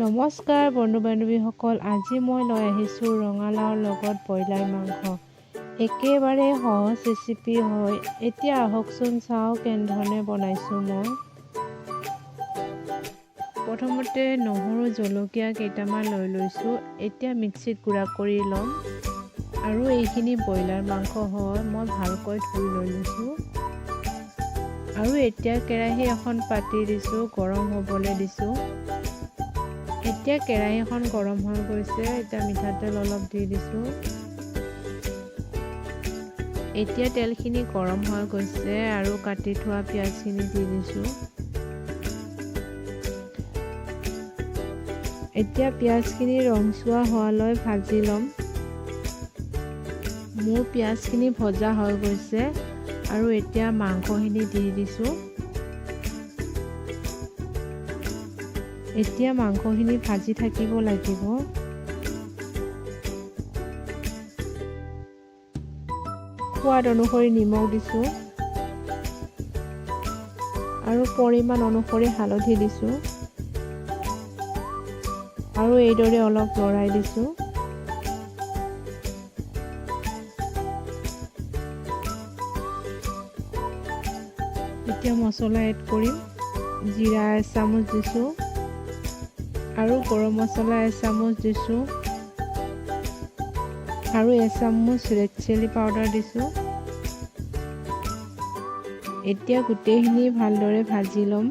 নমস্কাৰ বন্ধু বান্ধৱীসকল, আজি মই লৈ আহিছোঁ ৰঙালাওৰ লগত ব্ৰইলাৰ মাংস। একেবাৰে সহজ ৰেচিপি হয়। এতিয়া আহকচোন চাওঁ কেনেধৰণে বনাইছোঁ মই। প্ৰথমতে নহৰু জলকীয়া কেইটামান লৈ লৈছোঁ। এতিয়া মিক্সিত গুড়া কৰি ল'ম। আৰু এইখিনি ব্ৰইলাৰ মাংস হয়, মই ভালকৈ ধুই লৈ লৈছোঁ। আৰু এতিয়া কেৰাহী এখন পাতি দিছোঁ, গৰম হ'বলৈ দিছোঁ। এতিয়া কেৰাহীখন গৰম হৈ গৈছে। এতিয়া মিঠাতেল অলপ দি দিছোঁ। এতিয়া তেলখিনি গৰম হৈ গৈছে আৰু কাটি থোৱা পিঁয়াজখিনি দি দিছোঁ। এতিয়া পিঁয়াজখিনি ৰংচুৱা হোৱালৈ ভাজি ল'ম। মোৰ পিঁয়াজখিনি ভজা হৈ গৈছে আৰু এতিয়া মাংসখিনি দি দিছোঁ। এতিয়া মাংসখিনি ভাজি থাকিব লাগিব। সোৱাদ অনুসৰি নিমখ দিছোঁ আৰু পৰিমাণ অনুসৰি হালধি দিছোঁ আৰু এইদৰে অলপ লৰাই দিছোঁ। এতিয়া মছলা এড কৰিম। জিৰা এচামুচ দিছোঁ আৰু গৰম মছলা এচামুচ দিছোঁ আৰু এচামুচ ৰেড চিলি পাউডাৰ দিছোঁ। এতিয়া গোটেইখিনি ভালদৰে ভাজি ল'ম।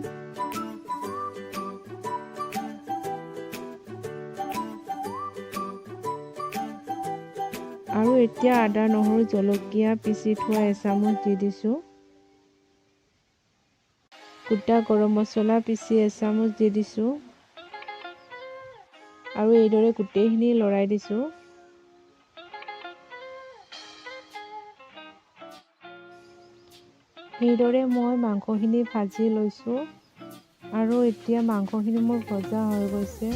আৰু এতিয়া আদা নহৰু জলকীয়া পিচি থোৱা এচামুচ দি দিছোঁ। গোটা গৰম মছলা পিচি এচামুচ দি দিছোঁ আৰু এইদৰে গোটেইখিনি লৰাই দিছোঁ। এইদৰে মই মাংসখিনি ভাজি লৈছোঁ আৰু এতিয়া মাংসখিনি মোৰ ভজা হৈ গৈছে।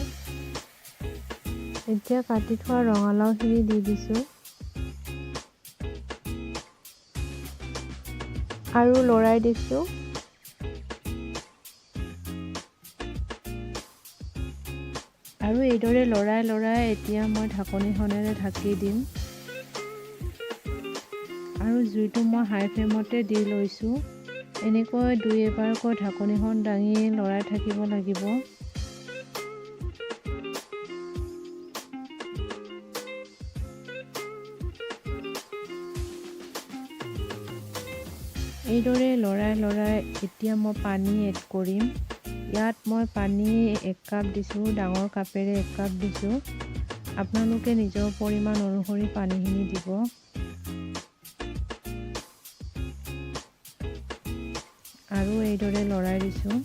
এতিয়া কাটি থোৱা ৰঙালাওখিনি দি দিছোঁ আৰু লৰাই দিছোঁ। আৰু এইদৰে লৰাই এতিয়া মই ঢাকনিখনেৰে ঢাকি দিম আৰু জুইটো মই হাই ফ্লেমতে দি লৈছোঁ। এনেকৈ দুই এবাৰকৈ ঢাকনিখন দাঙি লৰাই থাকিব লাগিব। এইদৰে লৰাই এতিয়া মই পানী এড কৰিম। ইয়াত মই পানী 1 কাপ দিছোঁ, ডাঙৰ কাপেৰে 1 কাপ দিছোঁ। আপোনালোকে নিজৰ পৰিমাণ অনুসৰি পানীখিনি দিব। আৰু এইদৰে লৰাই দিছোঁ।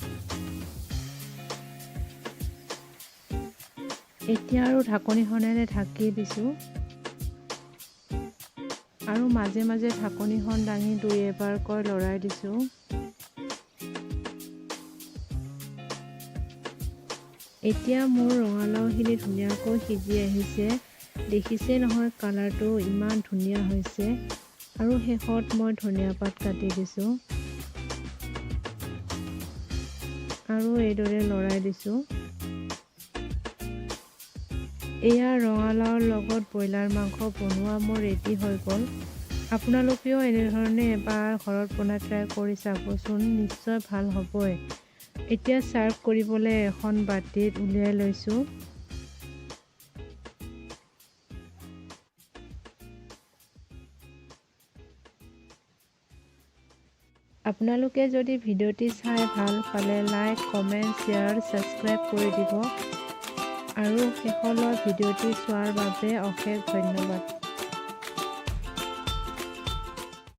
এতিয়া আৰু ঢাকনিখনেৰে ঢাকি দিছোঁ আৰু মাজে মাজে ঢাকনিখন দাঙি দুই এবাৰকৈ লৰাই দিছোঁ। এতিয়া মোৰ ৰঙালাওখিনি ধুনীয়াকৈ সিজি আহিছে। দেখিছে নহয় কালাৰটো ইমান ধুনীয়া হৈছে। আৰু শেষত মই ধনিয়া পাত কাটি দিছোঁ আৰু এইদৰে লৰাই দিছোঁ। এয়া ৰঙালাওৰ লগত ব্ৰইলাৰ মাংস বনোৱা মোৰ ৰেডি হৈ গ'ল। আপোনালোকেও এনেধৰণে এবাৰ ঘৰত বনাই ট্ৰাই কৰি চাবচোন, নিশ্চয় ভাল হ'বই। এতিয়া ছাৰ্ভ কৰিবলৈ এখন বাটিত উলিয়াই লৈছোঁ। আপোনালোকে যদি ভিডিঅ'টি চাই ভাল পালে লাইক, কমেণ্ট, শ্বেয়াৰ, ছাবস্ক্ৰাইব কৰি দিব। আৰু শেষলৈ ভিডিঅ'টি চোৱাৰ বাবে অশেষ ধন্যবাদ।